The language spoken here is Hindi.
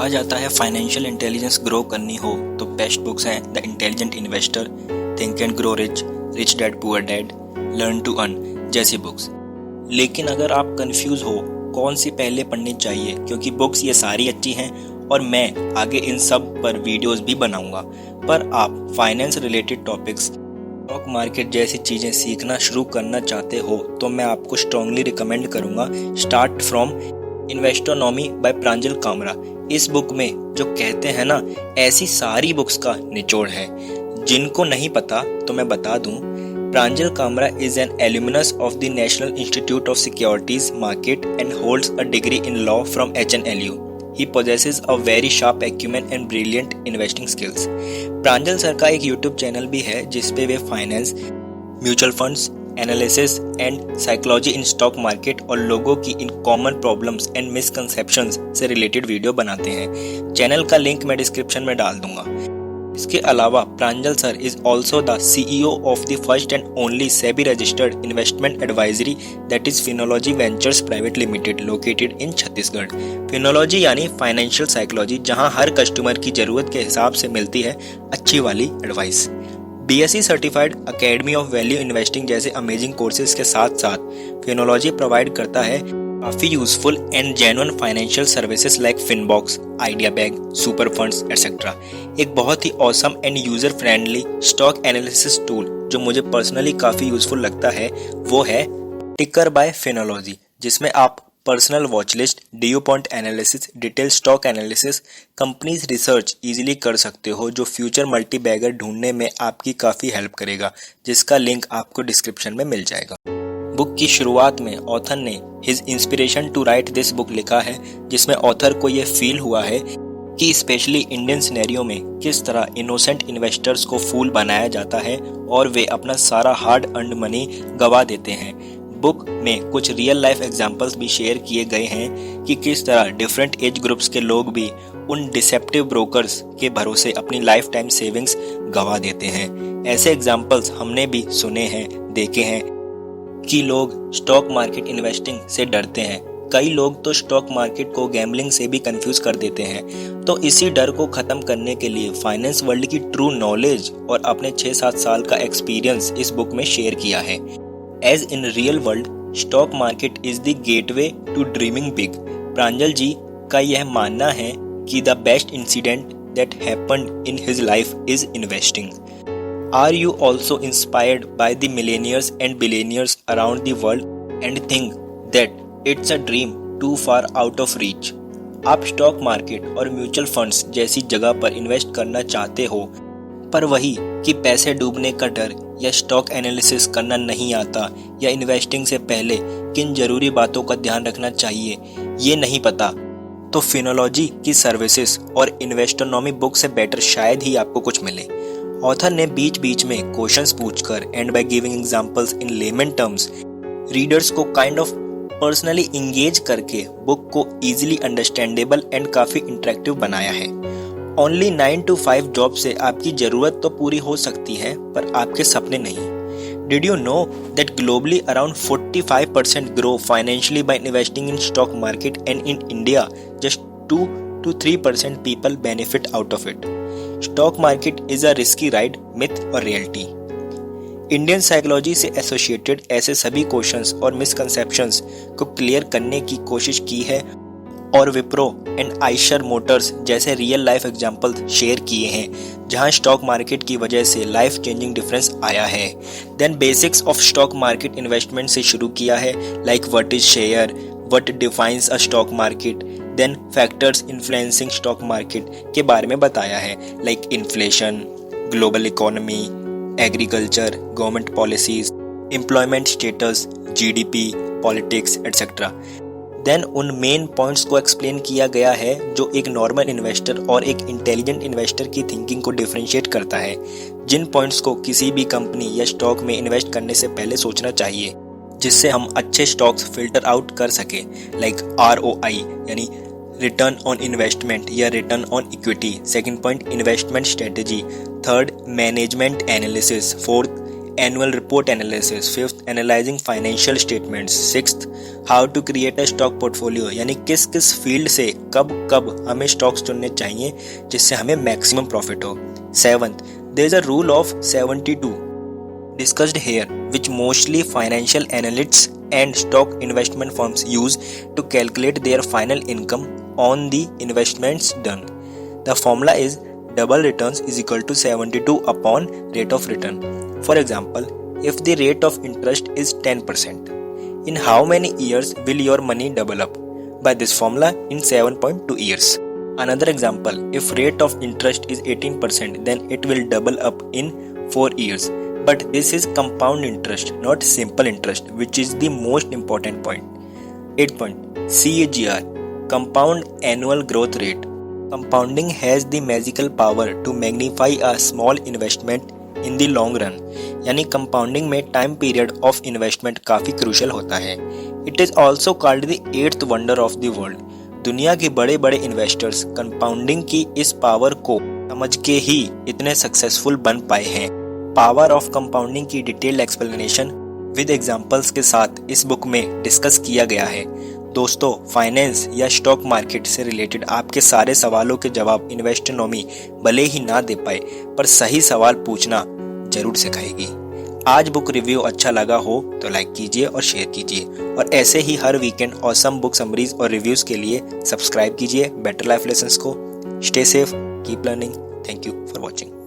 कहा जाता है फाइनेंशियल इंटेलिजेंस ग्रो करनी हो तो बेस्ट बुक्स हैं the intelligent investor, think and grow rich, rich dad poor dad, learn to earn जैसी बुक्स। लेकिन अगर आप कंफ्यूज हो कौन सी पहले पढ़नी चाहिए, क्योंकि बुक्स ये सारी अच्छी हैं और मैं आगे इन सब पर वीडियोस भी बनाऊंगा, पर आप finance related topics, stock market जैसी चीज़ें सीखना शुरू करना चाहते हो तो मैं आपको स्ट्रांगली रिकमेंड करूंगा स्टार्ट फ्रॉम इन्वेस्टोनॉमी बाय प्रांजल कामरा। इस बुक में जो कहते हैं ना, ऐसी सारी बुक्स का निचोड़ है। जिनको नहीं पता तो मैं बता दूं, प्रांजल Kamra is an alumnus of the National Institute of Securities Market and holds a degree in law from HNLU. He possesses a very sharp acumen and brilliant investing skills. Pranjal sir का एक YouTube चैनल भी है जिसपे वे finance, mutual funds, analysis and psychology in stock market और लोगों की इन कॉमन प्रॉब्लम्स एंड मिसकंसेप्शंस से रिलेटेड वीडियो बनाते हैं। चैनल का लिंक मैं डिस्क्रिप्शन में डाल दूंगा। इसके अलावा Pranjal sir is also the CEO of the first and only SEBI registered investment advisory that is Finology Ventures private limited located in Chhattisgarh. Finology यानी फाइनेंशियल साइकोलॉजी, जहां हर कस्टमर की जरूरत के हिसाब से मिलती है अच्छी वाली advice. BSc certified academy of value investing जैसे अमेजिंग कोर्सेज के साथ साथ फिनोलॉजी प्रोवाइड करता है काफी useful and genuine financial services like Finbox, idea bag, super funds etcetera. एक बहुत ही awesome and user friendly stock analysis tool जो मुझे पर्सनली काफी यूजफुल लगता है वो है टिकर बाय फिनोलॉजी, जिसमें आप personal watch list, due point analysis, detail stock analysis, companies research easily कर सकते हो, जो फ्यूचर मल्टी बैगर ढूंढने में आपकी काफी हेल्प करेगा, जिसका लिंक आपको डिस्क्रिप्शन में मिल जाएगा। बुक की शुरुआत में ऑथर ने his inspiration to write this book लिखा है, जिसमें ऑथर को यह फील हुआ है कि स्पेशली इंडियन सिनेरियो में किस तरह इनोसेंट इन्वेस्टर्स को फूल बनाया जाता है और वे अपना सारा हार्ड अर्न्ड मनी गवा देते हैं। बुक में कुछ रियल लाइफ एग्जांपल्स भी शेयर किए गए हैं कि किस तरह डिफरेंट एज ग्रुप्स के लोग भी उन डिसेप्टिव ब्रोकर्स के भरोसे अपनी लाइफ टाइम सेविंग्स गवा देते हैं। ऐसे एग्जांपल्स हमने भी सुने हैं, देखे हैं कि लोग स्टॉक मार्केट इन्वेस्टिंग से डरते हैं। कई लोग तो स्टॉक मार्केट को गैम्बलिंग से भी कंफ्यूज कर देते हैं। तो इसी डर को खत्म करने के लिए फाइनेंस वर्ल्ड की ट्रू नॉलेज और अपने 6-7 साल का एक्सपीरियंस इस बुक में शेयर किया है। As in real world, stock market is the gateway to dreaming big. Pranjal ji का यह मानना है कि the best incident that happened in his life is investing. Are you also inspired by the millionaires and billionaires around the world and think that it's a dream too far out of reach? आप स्टॉक मार्केट और म्यूचुअल फंड्स जैसी जगह पर इन्वेस्ट करना चाहते हो, पर वही कि पैसे डूबने का डर या स्टॉक एनालिसिस करना नहीं आता या इन्वेस्टिंग से पहले किन जरूरी बातों का ध्यान रखना चाहिए ये नहीं पता, तो फिनोलॉजी की सर्विसेज और इन्वेस्टोनॉमी बुक से बेटर शायद ही आपको कुछ मिले। ऑथर ने बीच बीच में क्वेश्चंस पूछकर and by giving examples in lemon terms readers को काइंड ऑफ पर्सनली इंगेज करके बुक को इजीली अंडरस्टैंडेबल एंड काफी इंटरेक्टिव बनाया है। ओनली 9 to 5 जॉब से आपकी जरूरत तो पूरी हो सकती है, पर आपके सपने नहीं। Did you know that globally around 45% grow financially by investing in stock market and in India just 2 to 3% people benefit out of it. Stock market is a risky ride, myth और रियलिटी। इंडियन साइकोलॉजी से एसोसिएटेड ऐसे सभी क्वेश्चंस और मिसकंसेप्शंस को क्लियर करने की कोशिश की है और विप्रो एंड आइशर मोटर्स जैसे रियल लाइफ एग्जांपल्स शेयर किए हैं जहां स्टॉक मार्केट की वजह से लाइफ चेंजिंग डिफरेंस आया है। Then basics of stock market investment से शुरू किया है, like what is share, what defines a stock market, then factors influencing stock market के बारे में बताया है, like inflation, global economy, agriculture, government policies, employment status, GDP, politics etcetera. Then उन मेन पॉइंट्स को एक्सप्लेन किया गया है जो एक नॉर्मल इन्वेस्टर और एक इंटेलिजेंट इन्वेस्टर की थिंकिंग को डिफरेंशिएट करता है, जिन पॉइंट्स को किसी भी कंपनी या स्टॉक में इन्वेस्ट करने से पहले सोचना चाहिए, जिससे हम अच्छे स्टॉक्स फिल्टर आउट कर सके, लाइक ROI यानी रिटर्न ऑन इन्वेस्टमेंट या return on equity. Second point investment strategy, third management analysis, fourth annual report analysis, fifth analyzing financial statements, sixth how to create a stock portfolio, यानी किस किस फील्ड से कब कब हमें स्टॉक्स चुनने चाहिए जिससे हमें मैक्सिमम प्रॉफिट हो. Seventh, there is a rule of 72 discussed here, which mostly financial analysts and stock investment firms use to calculate their final income on the investments done. The formula is double returns is equal to 72 upon rate of return. For example, if the rate of interest is 10%, in how many years will your money double up? By this formula, in 7.2 years. Another example, if rate of interest is 18%, then it will double up in 4 years. But this is compound interest, not simple interest, which is the most important point. 8 point, CAGR, compound annual growth rate. Compounding has the magical power to magnify a small investment in the long run. यानी कंपाउंडिंग में टाइम पीरियड ऑफ इन्वेस्टमेंट काफी क्रूशियल होता है. It is also called the 8th wonder of the world. दुनिया के बड़े बड़े इन्वेस्टर्स कंपाउंडिंग की इस पावर को समझ के ही इतने सक्सेसफुल बन पाए हैं. पावर ऑफ कंपाउंडिंग की डिटेल्ड एक्सप्लेनेशन विद एग्जांपल्स के साथ इस बुक में डिस्कस किया गया है. दोस्तों, फाइनेंस या स्टॉक मार्केट से रिलेटेड आपके सारे सवालों के जवाब इन्वेस्टोनॉमी भले ही ना दे पाए, पर सही सवाल पूछना जरूर सिखाएगी. आज बुक रिव्यू अच्छा लगा हो तो लाइक कीजिए और शेयर कीजिए, और ऐसे ही हर वीकेंड ऑसम बुक समरीज और रिव्यूज के लिए सब्सक्राइब कीजिए बेटर लाइफ लेसन्स को. Stay safe, keep learning. Thank you for watching.